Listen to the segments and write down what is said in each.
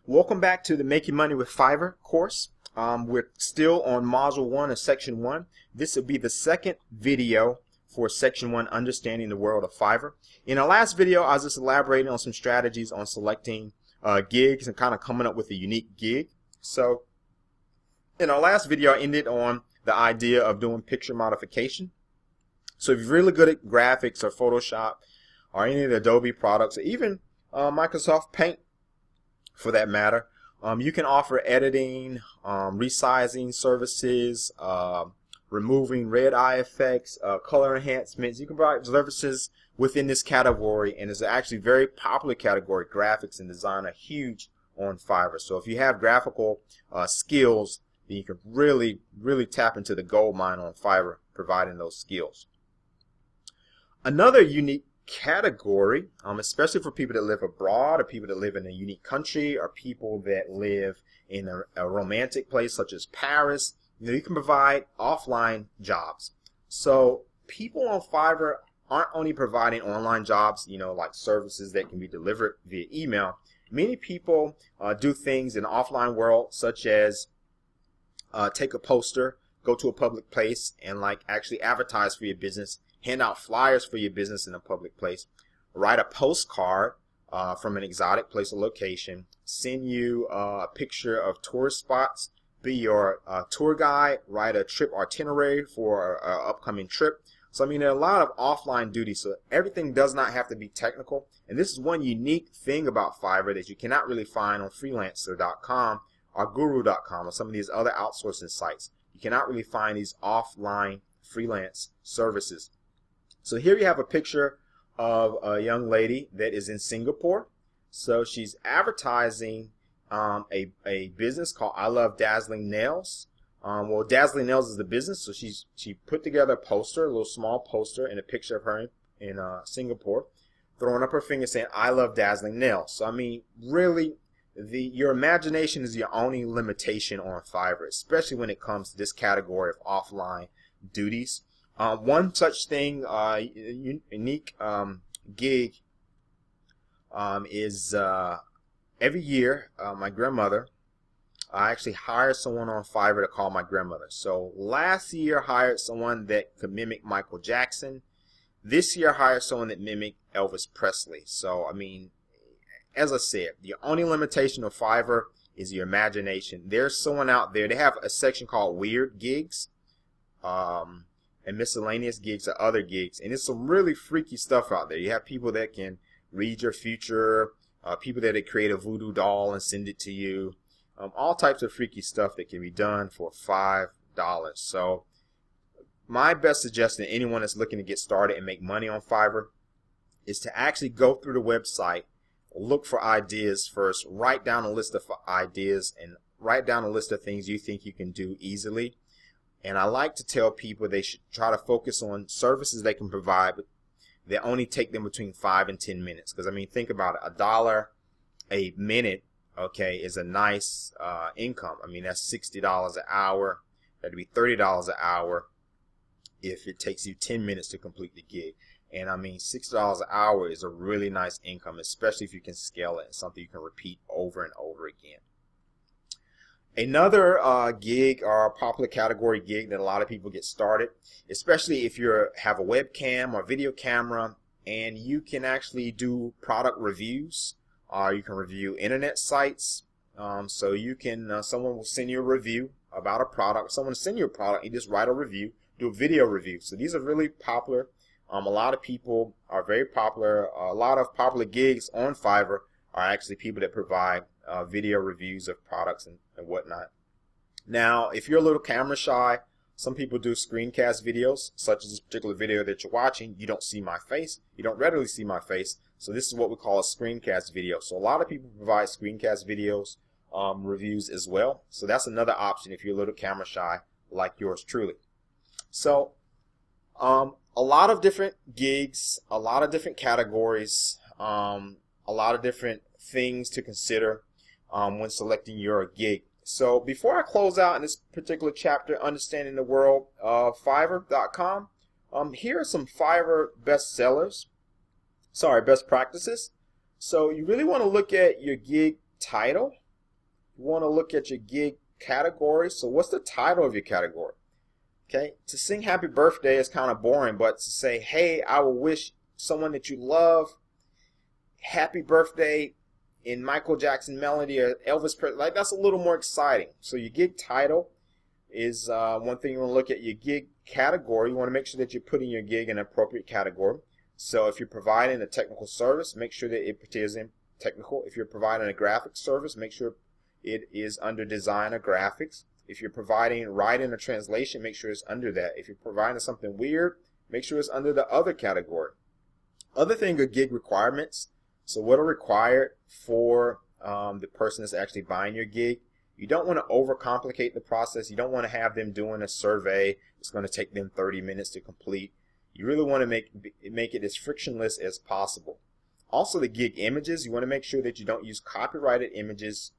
Welcome back to the Making Money with Fiverr course. We're still on Module 1 of Section 1. This will be the second video for Section 1, Understanding the World of Fiverr. In our last video, I was just elaborating on some strategies on selecting gigs and kind of coming up with a unique gig. So in our last video, I ended on the idea of doing picture modification. So if you're really good at graphics or Photoshop or any of the Adobe products or even Microsoft Paint, for that matter, you can offer editing, resizing services, removing red eye effects, color enhancements. You can provide services within this category, and it's actually a very popular category. Graphics and design are huge on Fiverr. So if you have graphical skills, then you can really tap into the gold mine on Fiverr providing those skills. Another unique category, especially for people that live abroad or people that live in a unique country or people that live in a romantic place such as Paris, you can provide offline jobs. So people on Fiverr aren't only providing online jobs, like services that can be delivered via email. Many people do things in the offline world, such as take a poster, go to a public place, and actually advertise for your business, hand out flyers for your business in a public place, write a postcard from an exotic place or location, send you a picture of tourist spots, be your tour guide, write a trip itinerary for an upcoming trip. So there are a lot of offline duties, so everything does not have to be technical. And this is one unique thing about Fiverr that you cannot really find on freelancer.com or guru.com or some of these other outsourcing sites. You cannot really find these offline freelance services. So here you have a picture of a young lady that is in Singapore. So she's advertising a business called I Love Dazzling Nails. Well, Dazzling Nails is the business, so she put together a poster, a little small poster, and a picture of her in Singapore, throwing up her finger saying, I love dazzling nails. So really, your imagination is your only limitation on Fiverr, especially when it comes to this category of offline duties. One such thing, unique gig, is every year my grandmother, I actually hired someone on Fiverr to call my grandmother. So last year I hired someone that could mimic Michael Jackson. This year I hired someone that mimicked Elvis Presley. So as I said, the only limitation of Fiverr is your imagination. There's someone out there, they have a section called weird gigs. And miscellaneous gigs or other gigs, and there's some really freaky stuff out there. You have people that can read your future, people that create a voodoo doll and send it to you, all types of freaky stuff that can be done for $5. So my best suggestion to anyone that's looking to get started and make money on Fiverr is to actually go through the website, look for ideas first, write down a list of ideas, and write down a list of things you think you can do easily. And I like to tell people they should try to focus on services they can provide, but they only take them between 5 and 10 minutes. Because think about it, $1 a minute, is a nice income. That's $60 an hour. That'd be $30 an hour if it takes you 10 minutes to complete the gig. And $60 an hour is a really nice income, especially if you can scale it and something you can repeat over and over again. Another gig or a popular category gig that a lot of people get started, especially if you have a webcam or video camera and you can actually do product reviews, or you can review internet sites. So you can, someone will send you a review about a product. Someone will send you a product, you just write a review, do a video review. So these are really popular. A lot of people are very popular. A lot of popular gigs on Fiverr are actually people that provide video reviews of products and whatnot. Now, if you're a little camera shy, some people do screencast videos, such as this particular video that you're watching. You don't see my face. You don't readily see my face. So this is what we call a screencast video. So a lot of people provide screencast videos, reviews as well. So that's another option if you're a little camera shy like yours truly. So a lot of different gigs, a lot of different categories, a lot of different things to consider when selecting your gig. So before I close out in this particular chapter, Understanding the World-of-Fiverr.com, here are some Fiverr best practices. So you really want to look at your gig title. you want to look at your gig category. So what's the title of your category? Okay, to sing happy birthday is kind of boring, but to say, hey, I will wish someone that you love happy birthday in Michael Jackson melody or Elvis Presley, like that's a little more exciting. So your gig title is one thing you want to look at. Your gig category, you want to make sure that you're putting your gig in an appropriate category. So if you're providing a technical service, make sure that it is in technical. If you're providing a graphic service, make sure it is under design or graphics. If you're providing writing or translation, make sure it's under that. If you're providing something weird, make sure it's under the other category. Other thing are gig requirements. So what are required for the person that's actually buying your gig? You don't want to overcomplicate the process. You don't want to have them doing a survey. It's going to take them 30 minutes to complete. You really want to make it as frictionless as possible. Also, the gig images, you want to make sure that you don't use copyrighted images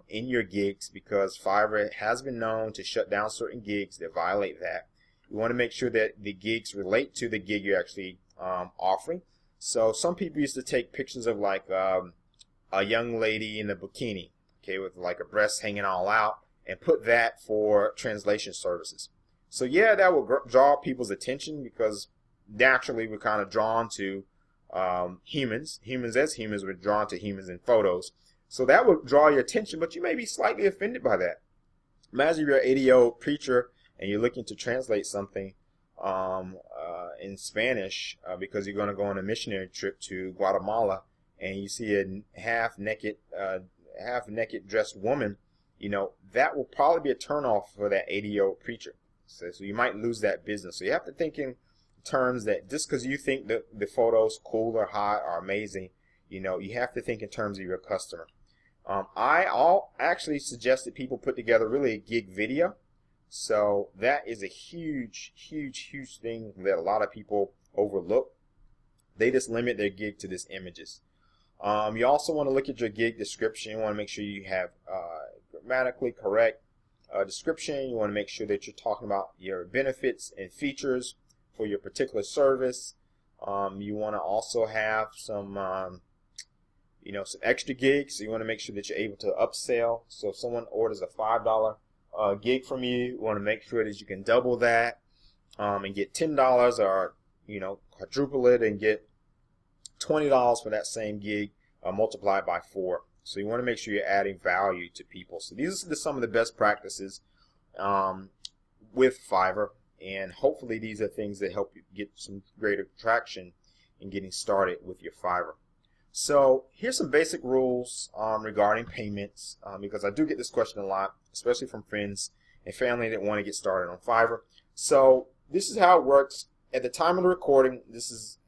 in your gigs, because Fiverr has been known to shut down certain gigs that violate that. You want to make sure that the gigs relate to the gig you're actually offering. So some people used to take pictures of like a young lady in a bikini, okay, with like a breast hanging all out, and put that for translation services. So yeah, that will draw people's attention, because naturally we're kind of drawn to humans. Humans as humans, we're drawn to humans in photos. So that will draw your attention, but you may be slightly offended by that. Imagine you're an 80-year-old preacher and you're looking to translate something in Spanish because you're going to go on a missionary trip to Guatemala, and you see a half-naked dressed woman. You know, that will probably be a turnoff for that 80-year-old preacher. So you might lose that business. So you have to think in terms that just because you think that the photo's cool or hot or amazing, you know, you have to think in terms of your customer. I'll actually suggest that people put together really a gig video. So that is a huge thing that a lot of people overlook. They just limit their gig to these images. You also want to look at your gig description. You want to make sure you have grammatically correct description. You want to make sure that you're talking about your benefits and features for your particular service. You want to also have some some extra gigs. So you want to make sure that you're able to upsell. So if someone orders a $5 gig from you, you want to make sure that you can double that and get $10, or quadruple it and get $20 for that same gig multiplied by 4. So you want to make sure you're adding value to people. So these are some of the best practices with Fiverr, and hopefully these are things that help you get some greater traction in getting started with your Fiverr. So here's some basic rules regarding payments, because I do get this question a lot, especially from friends and family that want to get started on Fiverr. So this is how it works. At the time of the recording, this is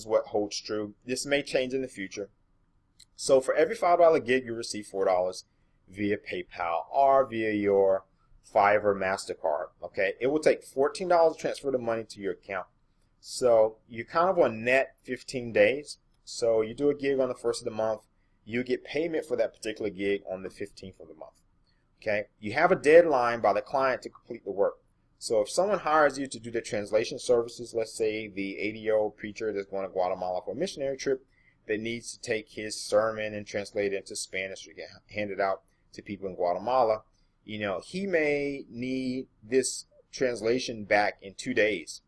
what holds true. This may change in the future. So for every $5 gig, you receive $4 via PayPal or via your Fiverr MasterCard. Okay, it will take $14 to transfer the money to your account. So you're kind of on net 15 days. So you do a gig on the 1st of the month, you get payment for that particular gig on the 15th of the month. Okay, you have a deadline by the client to complete the work. So if someone hires you to do the translation services, let's say the 80-year-old preacher that's going to Guatemala for a missionary trip that needs to take his sermon and translate it into Spanish to get handed out to people in Guatemala, he may need this translation back in 2 days.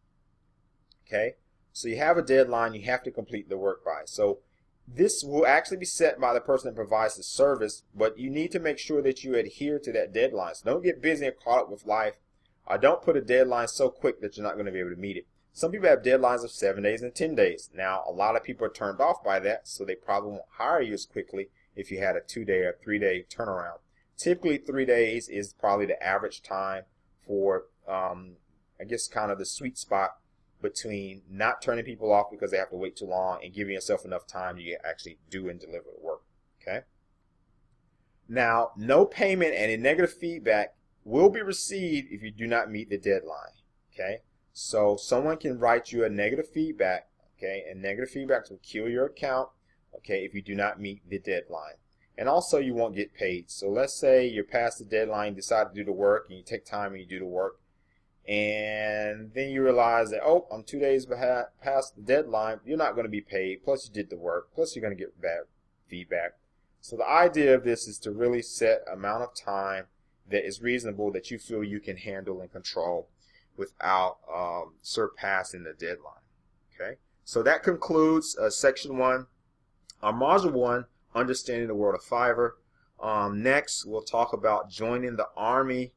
Okay, so you have a deadline, you have to complete the work by. So this will actually be set by the person that provides the service, but you need to make sure that you adhere to that deadline. So don't get busy and caught up with life. Don't put a deadline so quick that you're not going to be able to meet it. Some people have deadlines of 7 days and 10 days. Now, a lot of people are turned off by that, so they probably won't hire you as quickly if you had a 2-day or 3-day turnaround. Typically, 3 days is probably the average time for, I guess, kind of the sweet spot between not turning people off because they have to wait too long and giving yourself enough time to actually do and deliver the work. Okay. Now, no payment and a negative feedback will be received if you do not meet the deadline. Okay. So someone can write you a negative feedback. Okay, and negative feedback will kill your account. Okay, if you do not meet the deadline. And also, you won't get paid. So let's say you're past the deadline, you decide to do the work, and you take time and you do the work, and then you realize that, oh, I'm 2 days past the deadline. You're not going to be paid. Plus, you did the work. Plus, you're going to get bad feedback. So the idea of this is to really set amount of time that is reasonable that you feel you can handle and control without surpassing the deadline. Okay, so that concludes section 1, module 1, understanding the world of Fiverr. Next, we'll talk about joining the army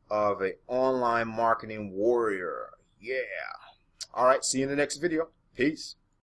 of an online marketing warrior. Yeah. All right, see you in the next video. Peace.